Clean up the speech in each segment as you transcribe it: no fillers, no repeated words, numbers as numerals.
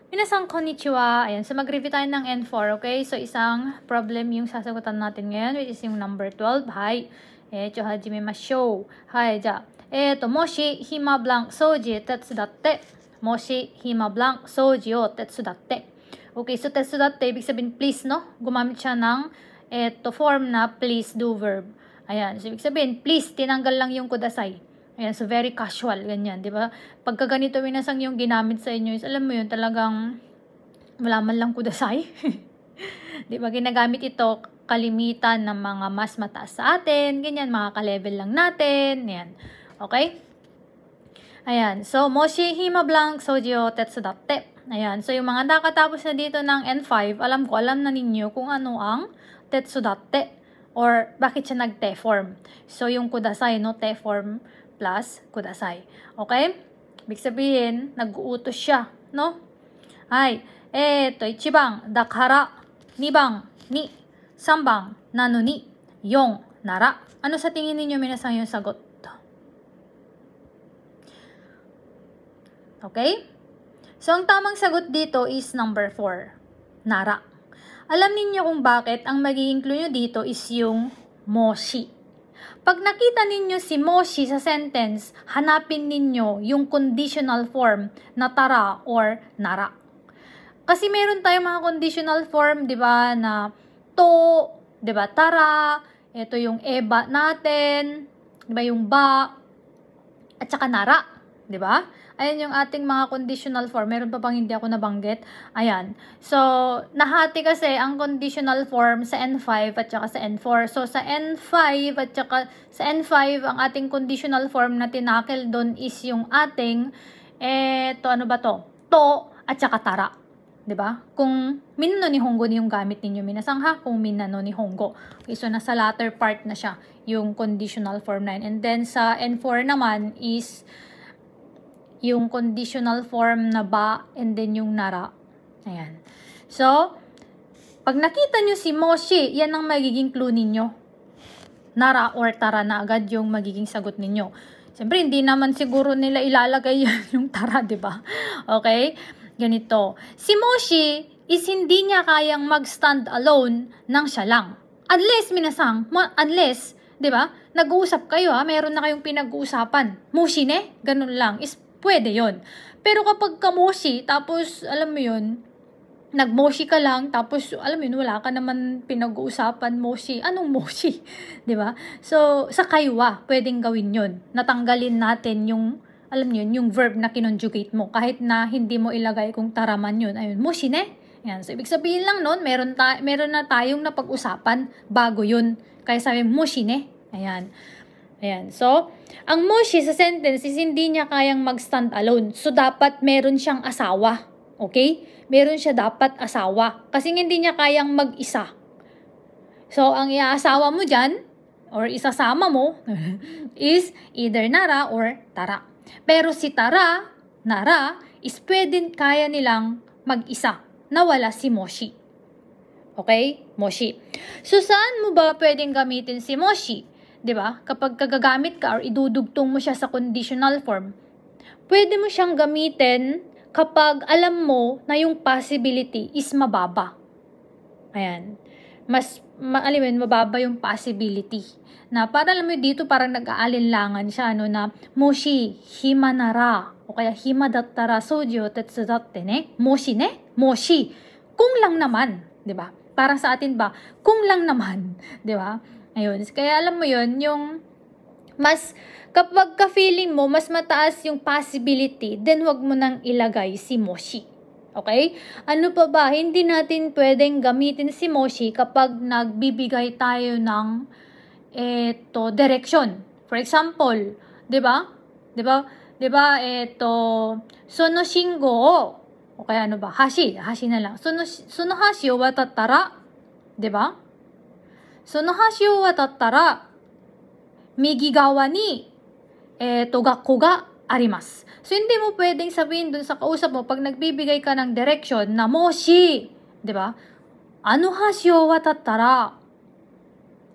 Minasan konnichiwa. Ayan, so mag-review tayo ng N4, okay? So, isang problem yung sasagutan natin ngayon, which is yung number 12. Hai. Hajimemashou. Hai, ja. Moshi hima blank souji tetsudatte. Moshi hima blank souji o tetsudatte. Okay, so tetsudatte, ibig sabihin please, no? Gumamit siya ng form na please do verb. Ayan, so ibig sabihin, please, tinanggal lang yung kudasai. Ayan, so very casual, ganyan, di ba? Pagka ganito minasang yung ginamit sa inyo is, alam mo yun, talagang wala man lang kudasai. Di ba, ginagamit ito kalimitan ng mga mas mataas sa atin, ganyan, mga ka-level lang natin, yan. Okay? Ayan, so, moshi hima blank souji o tetsudatte. Ayan, so yung mga nakatapos na dito ng N5, alam na ninyo kung ano ang tetsudatte or bakit siya nag-te form. So, yung kudasai, no, te form plus kudasai. Okay? Ibig sabihin, nag-uutos siya, no? Hai. 1番だから2番に3番なのに4なら ano sa tingin ninyo minasang yung sagot? Okay? So, ang tamang sagot dito is number 4. Nara. Alam ninyo kung bakit ang magiging clue nyo dito is yung moshi. Pag nakita ninyo si moshi sa sentence, hanapin ninyo yung conditional form na tara or nara. Kasi meron tayong mga conditional form, 'di ba, na to, 'di ba, tara, ito yung eba natin, 'di ba, yung ba, at saka nara, 'di ba? Ayan yung ating mga conditional form. Meron pa bang hindi ako nabanggit? Ayan. So, nahati kasi ang conditional form sa N5 at saka sa N4. So, sa N5 at saka sa N5, ang ating conditional form na tinakil doon is yung ating, ano ba to? To at saka tara. 'Di ba? Kung minano ni Hongo yung gamit ninyo minasang ha, kung minano ni Hongo. Okay, so nasa latter part na siya, yung conditional form 9. And then sa N4 naman is yung conditional form na ba and then yung nara. Ayan. So, pag nakita nyo si moshi, yan ang magiging clue ninyo. Nara or tara na agad yung magiging sagot ninyo. Siyempre, hindi naman siguro nila ilalagay yung tara, di ba? Okay? Ganito. Si moshi is hindi niya kayang mag-stand alone nang siya lang. Unless, minasang, unless, di ba? Nag-uusap kayo ha, meron na kayong pinag-uusapan. Moshi ne? Ganun lang. Is pwede yon. Pero kapag kamoshi, tapos, alam mo yun, nagmoshi ka lang, tapos, alam mo yun, wala ka naman pinag-uusapan, moshi. Anong moshi? Diba? So, sa kaywa, pwedeng gawin yun. Natanggalin natin yung, alam yun, yung verb na kinonjugate mo. Kahit na hindi mo ilagay kung taraman yun. Ayun, moshi ne? Yan. So, ibig sabihin lang nun, meron na tayong napag-usapan bago yun. Kaya sabi, moshi ne? Ayan. Ayan. So, ang moshi sa sentence is hindi niya kayang mag-stand alone. So, dapat meron siyang asawa. Okay? Meron siya dapat asawa. Kasi hindi niya kayang mag-isa. So, ang iaasawa mo dyan, or isasama mo, is either nara or tara. Pero si tara, nara, is pwede kaya nilang mag-isa na wala si moshi. Okay? Moshi. So, saan mo ba pwedeng gamitin si moshi? 'Di ba? Kapag kagagamit ka or idudugtong mo siya sa conditional form, pwede mo siyang gamitin kapag alam mo na yung possibility is mababa. Ayan. Mababa yung possibility. Na para alam mo dito parang nag-aalinlangan siya na moshi hima nara o kaya hima dattara souji o tetsudatte ne. Moshi ne? Moshi. Kung lang naman, 'di ba? Parang sa atin ba, kung lang naman, 'di ba? Ayun. Kaya alam mo yun, yung kapag ka-feeling mo, mas mataas yung possibility, then wag mo nang ilagay si moshi. Okay? Ano pa ba? Hindi natin pwedeng gamitin si moshi kapag nagbibigay tayo ng direction. For example, 'di ba? 'Di ba? 'Di ba? Sono shingo o kaya ano ba? Hashi na lang. Sono hashi o watattara, 'di ba? その橋を渡ったら、右側に、学校があります。So, hindi mo pwedeng sabihin dun sa kausap mo, pag nagbibigay ka ng direction na moshi, di ba? Ano hasyo watattara,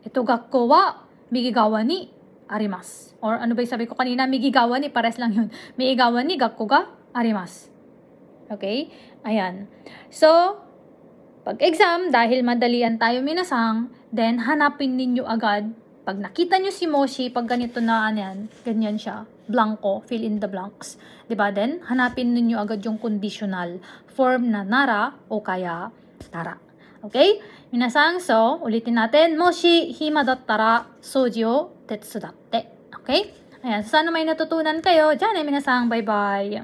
ito gakko wa, migigawa ni arimasu. Or ano ba yung sabi ko kanina, migigawa ni, pares lang yun. Migigawa ni gakko ga arimasu. Okay? Ayan. So, pag-exam, dahil madalian tayo minasang, then hanapin ninyo agad. Pag nakita nyo si Moshi, pag ganito na ganyan siya, blanco, fill in the blanks. Diba? Then, hanapin ninyo agad yung conditional form na nara o kaya tara. Okay? Minasang, so, ulitin natin. Moshi hima dattara soji o tetsudatte. Okay? Ayan, sana may natutunan kayo. Diyan minasang, bye-bye.